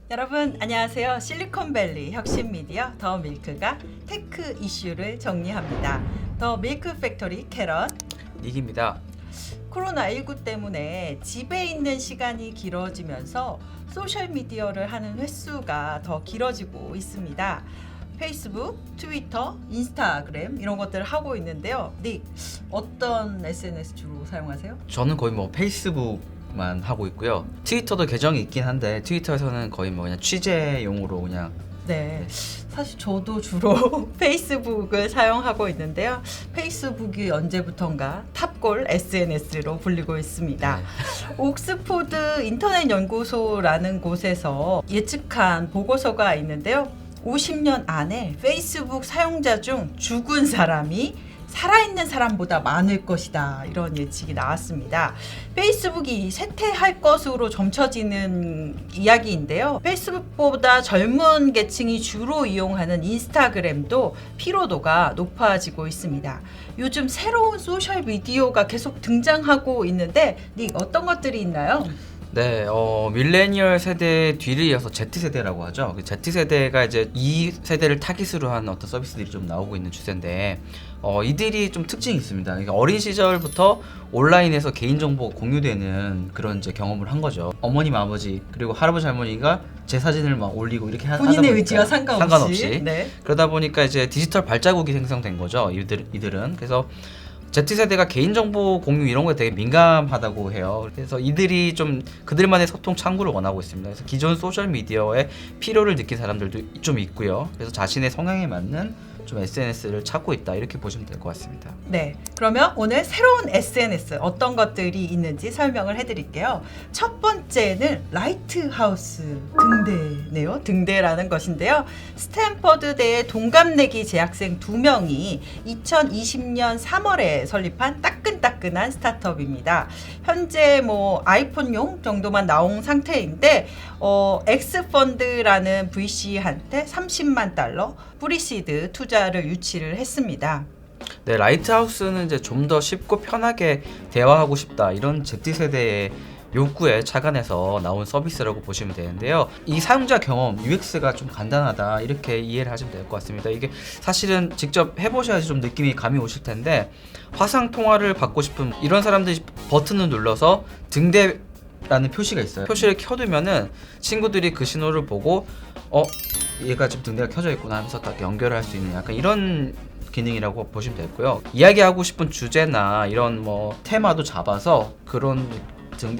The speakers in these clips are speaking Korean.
여러분 안녕하세요. 실리콘밸리 혁신미디어 더 밀크가 테크 이슈를 정리합니다. 더 밀크 팩토리 캐럿 닉입니다. 코로나19 때문에 집에 있는 시간이 길어지면서 소셜미디어를 하는 횟수가 더 길어지고 있습니다. 페이스북, 트위터, 인스타그램 이런 것들을 하고 있는데요. 닉, 어떤 SNS 주로 사용하세요? 저는 거의 뭐 페이스북만 하고 있고요. 트위터도 계정이 있긴 한데 트위터에서는 거의 뭐 그냥 취재용으로 그냥 네, 사실 저도 주로 페이스북을 사용하고 있는데요. 페이스북이 언제부턴가 탑골 SNS로 불리고 있습니다. 네. 옥스포드 인터넷 연구소라는 곳에서 예측한 보고서가 있는데요. 50년 안에 페이스북 사용자 중 죽은 사람이 살아있는 사람보다 많을 것이다, 이런 예측이 나왔습니다. 페이스북이 쇠퇴할 것으로 점쳐지는 이야기인데요. 페이스북보다 젊은 계층이 주로 이용하는 인스타그램도 피로도가 높아지고 있습니다. 요즘 새로운 소셜미디어가 계속 등장하고 있는데 닉, 어떤 것들이 있나요? 네, 밀레니얼 세대 뒤를 이어서 Z세대라고 하죠. 그 Z세대가 이제 이 세대를 타깃으로 한 어떤 서비스들이 좀 나오고 있는 추세인데, 이들이 좀 특징이 있습니다. 그러니까 어린 시절부터 온라인에서 개인정보 공유되는 그런 이제 경험을 한 거죠. 어머님, 아버지, 그리고 할아버지, 할머니가 제 사진을 막 올리고 이렇게 하다 본인의 보니까 의지와 상관없이. 네. 그러다 보니까 이제 디지털 발자국이 생성된 거죠. 이들은. 그래서 Z세대가 개인정보 공유 이런 거에 되게 민감하다고 해요. 그래서 이들이 좀 그들만의 소통 창구를 원하고 있습니다. 그래서 기존 소셜미디어에 필요를 느낀 사람들도 좀 있고요. 그래서 자신의 성향에 맞는 좀 SNS를 찾고 있다, 이렇게 보시면 될 것 같습니다. 네, 그러면 오늘 새로운 SNS 어떤 것들이 있는지 설명을 해드릴게요. 첫 번째는 라이트하우스 등대네요. 등대라는 것인데요. 스탠퍼드대의 동갑내기 재학생 2명이 2020년 3월에 설립한 따끈따끈한 스타트업입니다. 현재 뭐 아이폰용 정도만 나온 상태인데 엑스펀드라는 VC한테 30만 달러 프리시드 투자를 유치를 했습니다. 네, 라이트하우스는 이제 좀 더 쉽고 편하게 대화하고 싶다, 이런 Z세대의 욕구에 착안해서 나온 서비스라고 보시면 되는데요. 이 사용자 경험, UX가 좀 간단하다, 이렇게 이해를 하시면 될 것 같습니다. 이게 사실은 직접 해보셔야지 좀 느낌이 감이 오실 텐데, 화상 통화를 받고 싶은 이런 사람들이 버튼을 눌러서 등대라는 표시가 있어요. 표시를 켜두면은 친구들이 그 신호를 보고 얘가 지금 등대가 켜져 있구나 하면서 딱 연결을 할 수 있는 약간 이런 기능이라고 보시면 되고요. 이야기하고 싶은 주제나 이런 뭐 테마도 잡아서 그런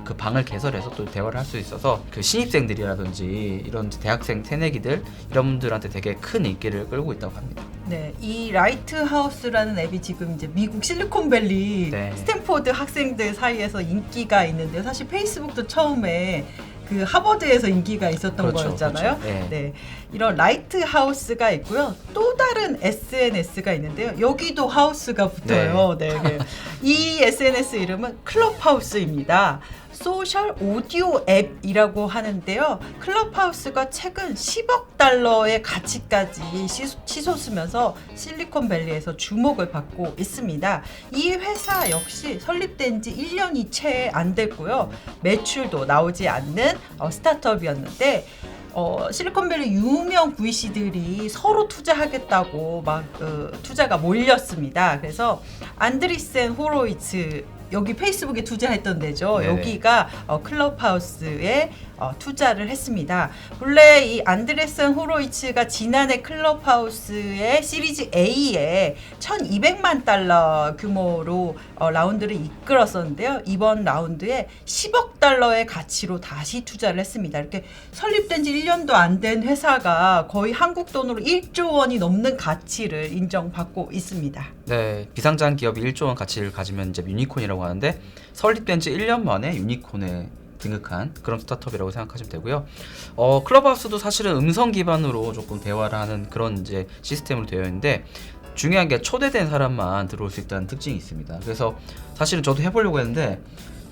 그 방을 개설해서 또 대화를 할 수 있어서 그 신입생들이라든지 이런 대학생 새내기들 이런 분들한테 되게 큰 인기를 끌고 있다고 합니다. 네, 이 라이트하우스라는 앱이 지금 이제 미국 실리콘밸리 네. 스탠포드 학생들 사이에서 인기가 있는데, 사실 페이스북도 처음에 그 하버드에서 인기가 있었던 그렇죠, 거였잖아요. 그렇죠. 네. 네, 이런 라이트하우스가 있고요. 또 다른 SNS가 있는데요. 여기도 하우스가 붙어요. 네. 네. 이 SNS 이름은 클럽하우스입니다. 소셜 오디오 앱이라고 하는데요. 클럽하우스가 최근 10억 달러의 가치까지 치솟으면서 실리콘밸리에서 주목을 받고 있습니다. 이 회사 역시 설립된 지 1년이 채 안 됐고요. 매출도 나오지 않는 스타트업이었는데, 실리콘밸리 유명 VC들이 서로 투자하겠다고 막 투자가 몰렸습니다. 그래서 안드리센 호로이츠, 여기 페이스북에 투자했던 데죠. 네네. 여기가 클럽하우스에 투자를 했습니다. 원래 이 안드레슨 호로이츠가 지난해 클럽하우스의 시리즈 A에 1200만 달러 규모로 라운드를 이끌었었는데요. 이번 라운드에 10억 달러의 가치로 다시 투자를 했습니다. 이렇게 설립된 지 1년도 안 된 회사가 거의 한국 돈으로 1조 원이 넘는 가치를 인정받고 있습니다. 네, 비상장 기업이 1조 원 가치를 가지면 이제 유니콘이라고 하는데, 설립된 지 1년 만에 유니콘에 등극한 그런 스타트업이라고 생각하시면 되고요. 클럽하우스도 사실은 음성 기반으로 조금 대화를 하는 그런 이제 시스템으로 되어 있는데, 중요한 게 초대된 사람만 들어올 수 있다는 특징이 있습니다. 그래서 사실은 저도 해보려고 했는데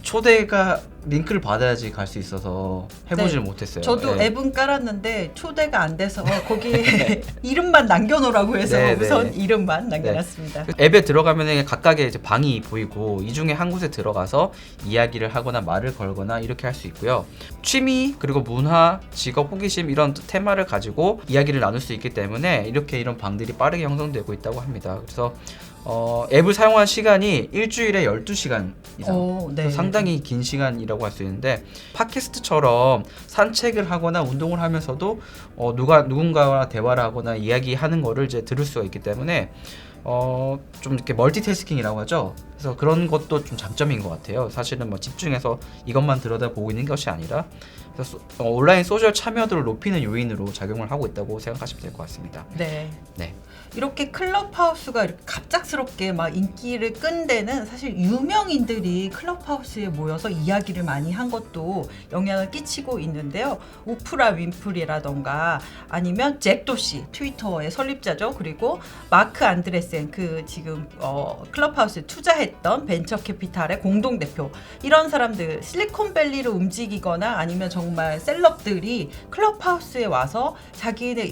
초대가 링크를 받아야지 갈 수 있어서 해보질 네. 못했어요. 저도 네. 앱은 깔았는데 초대가 안 돼서 거기에 이름만 남겨놓으라고 해서 네, 네. 우선 이름만 남겨놨습니다. 앱에 들어가면 각각의 이제 방이 보이고 이 중에 한 곳에 들어가서 이야기를 하거나 말을 걸거나 이렇게 할 수 있고요. 취미 그리고 문화, 직업, 호기심 이런 테마를 가지고 이야기를 나눌 수 있기 때문에 이런 방들이 빠르게 형성되고 있다고 합니다. 그래서 앱을 사용한 시간이 일주일에 12시간 이상. 오, 네. 상당히 긴 시간이라고 할 수 있는데 팟캐스트처럼 산책을 하거나 운동을 하면서도 누군가와 대화를 하거나 이야기하는 거를 이제 들을 수가 있기 때문에 좀 이렇게 멀티태스킹이라고 하죠. 그래서 그런 것도 좀 장점인 것 같아요. 사실은 뭐 집중해서 이것만 들여다보고 있는 것이 아니라 그래서 온라인 소셜 참여도를 높이는 요인으로 작용을 하고 있다고 생각하시면 될 것 같습니다. 네. 네. 이렇게 클럽하우스가 이렇게 갑작스럽게 막 인기를 끈 데는 사실 유명인들이 클럽하우스에 모여서 이야기를 많이 한 것도 영향을 끼치고 있는데요. 오프라 윈프리라던가 아니면 잭 도시, 트위터의 설립자죠. 그리고 마크 안드레센, 그 지금 클럽하우스에 투자했던 벤처 캐피탈의 공동대표, 이런 사람들, 실리콘밸리를 움직이거나 아니면 정말 셀럽들이 클럽하우스에 와서 자기네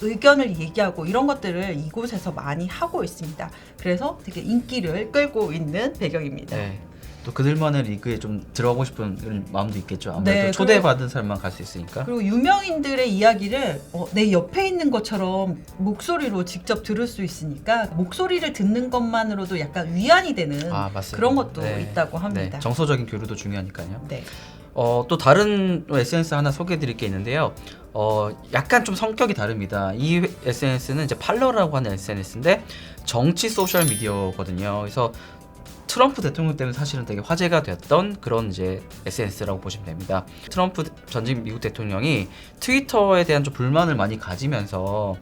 의견을 얘기하고 이런 것들을 이곳에서 많이 하고 있습니다. 그래서 되게 인기를 끌고 있는 배경입니다. 네. 또 그들만의 리그에 좀 들어가고 싶은 그런 마음도 있겠죠. 아무래도 네, 초대받은 사람만 갈 수 있으니까. 그리고 유명인들의 이야기를 내 옆에 있는 것처럼 목소리로 직접 들을 수 있으니까 목소리를 듣는 것만으로도 약간 위안이 되는 맞습니다. 그런 것도 네. 있다고 합니다. 네. 정서적인 교류도 중요하니까요. 네. 또 다른 SNS 하나 소개해 드릴 게 있는데요. 약간 좀 성격이 다릅니다. 이 SNS는 이제 팔러라고 하는 SNS인데 정치 소셜 미디어거든요. 그래서 트럼프 대통령 때문에 사실은 되게 화제가 됐던 그런 이제 SNS라고 보시면 됩니다. 트럼프 전직 미국 대통령이 트위터에 대한 좀 불만을 많이 가지면서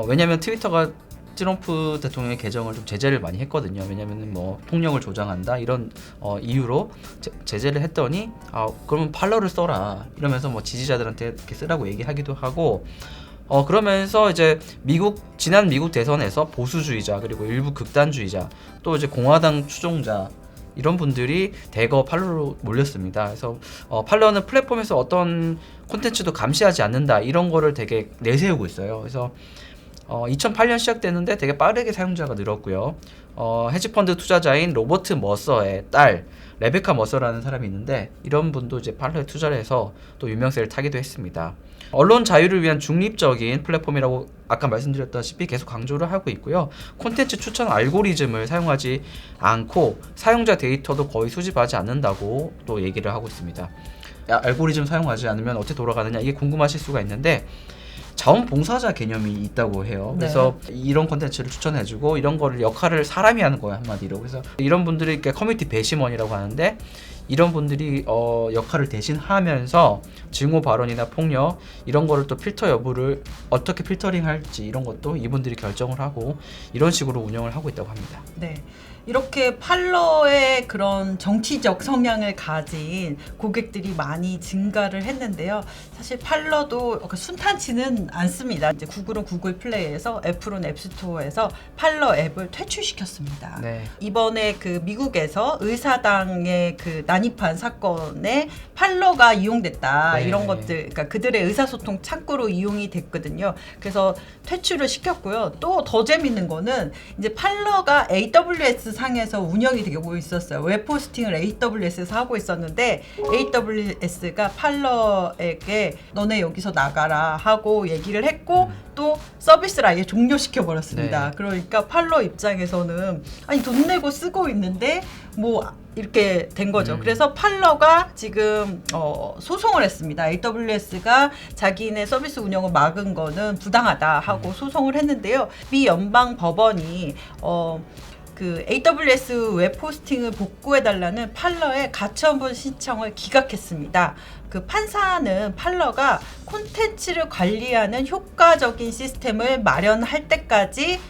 왜냐하면 트위터가 트럼프 대통령의 계정을 좀 제재를 많이 했거든요. 왜냐하면 뭐 폭력을 조장한다 이런 이유로 제재를 했더니 그러면 팔러를 써라 이러면서 뭐 지지자들한테 이렇게 쓰라고 얘기하기도 하고 그러면서 이제 지난 미국 대선에서 보수주의자 그리고 일부 극단주의자 또 이제 공화당 추종자 이런 분들이 대거 팔러로 몰렸습니다. 그래서 팔러는 플랫폼에서 어떤 콘텐츠도 감시하지 않는다 이런 거를 되게 내세우고 있어요. 그래서 2008년 시작됐는데 되게 빠르게 사용자가 늘었고요. 헤지펀드 투자자인 로버트 머서의 딸 레베카 머서라는 사람이 있는데 이런 분도 이제 팔러에 투자를 해서 또 유명세를 타기도 했습니다. 언론 자유를 위한 중립적인 플랫폼이라고 아까 말씀드렸다시피 계속 강조를 하고 있고요. 콘텐츠 추천 알고리즘을 사용하지 않고 사용자 데이터도 거의 수집하지 않는다고 또 얘기를 하고 있습니다. 알고리즘 사용하지 않으면 어떻게 돌아가느냐 이게 궁금하실 수가 있는데 자원봉사자 개념이 있다고 해요. 그래서 이런 콘텐츠를 추천해주고 이런 거를 역할을 사람이 하는 거예요, 한마디로. 그래서 이런 분들이 커뮤니티 배심원이라고 하는데 이런 분들이 역할을 대신하면서 증오 발언이나 폭력 이런 거를 또 필터 여부를 어떻게 필터링할지 이런 것도 이분들이 결정을 하고 이런 식으로 운영을 하고 있다고 합니다. 네. 이렇게 팔러의 그런 정치적 성향을 가진 고객들이 많이 증가를 했는데요. 사실 팔러도 순탄치는 않습니다. 이제 구글은 구글 플레이에서, 애플은 앱스토어에서 팔러 앱을 퇴출시켰습니다. 네. 이번에 그 미국에서 의사당의 그 난입한 사건에 팔러가 이용됐다. 네. 이런 것들, 그러니까 그들의 의사소통 창구로 이용이 됐거든요. 그래서 퇴출을 시켰고요. 또 더 재밌는 거는 이제 팔러가 AWS 상에서 운영이 되고 있었어요. 웹 호스팅을 AWS에서 하고 있었는데 AWS가 팔러에게 너네 여기서 나가라 하고 얘기를 했고 또 서비스를 아예 종료시켜 버렸습니다. 네. 그러니까 팔러 입장에서는 아니 돈 내고 쓰고 있는데 뭐 이렇게 된 거죠. 그래서 팔러가 지금 소송을 했습니다. AWS가 자기네 서비스 운영을 막은 거는 부당하다 하고 소송을 했는데요. 미 연방 법원이 그 AWS 웹 호스팅을 복구해달라는 팔러의 가처분 신청을 기각했습니다. 그 판사는 팔러가 콘텐츠를 관리하는 효과적인 시스템을 마련할 때까지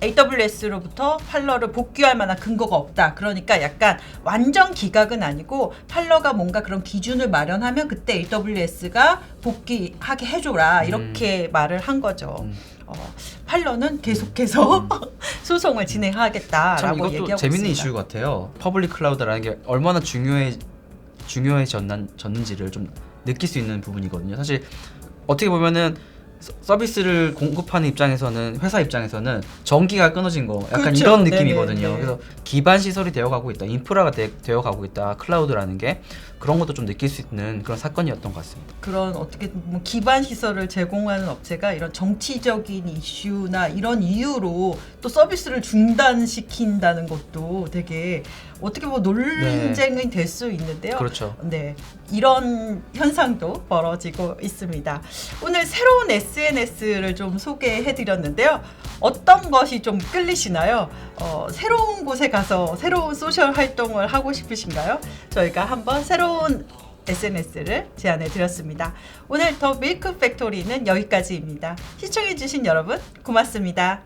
AWS로부터 팔러를 복귀할 만한 근거가 없다. 그러니까 약간 완전 기각은 아니고 팔러가 뭔가 그런 기준을 마련하면 그때 AWS가 복귀하게 해줘라. 이렇게 말을 한 거죠. 팔러는 계속해서 소송을 참 진행하겠다라고 이것도 얘기하고 재밌는 있습니다. 이슈 같아요. 퍼블릭 클라우드라는 게 얼마나 중요해졌는지를 좀 느낄 수 있는 부분이거든요. 사실 어떻게 보면은 서비스를 공급하는 입장에서는, 회사 입장에서는 전기가 끊어진 거 약간 그렇죠. 이런 네네, 느낌이거든요. 네. 그래서 기반 시설이 되어가고 있다, 인프라가 되어가고 있다, 클라우드라는 게 그런 것도 좀 느낄 수 있는 그런 사건이었던 것 같습니다. 그런 어떻게 뭐 기반 시설을 제공하는 업체가 이런 정치적인 이슈나 이런 이유로 또 서비스를 중단시킨다는 것도 되게 어떻게 보면 논쟁이 될 수 있는데요. 그렇죠. 네, 이런 현상도 벌어지고 있습니다. 오늘 새로운 SNS를 좀 소개해드렸는데요. 어떤 것이 좀 끌리시나요? 새로운 곳에 가서 새로운 소셜 활동을 하고 싶으신가요? 저희가 한번 새로운 SNS를 제안해 드렸습니다. 오늘 더 밀크 팩토리는 여기까지입니다. 시청해주신 여러분 고맙습니다.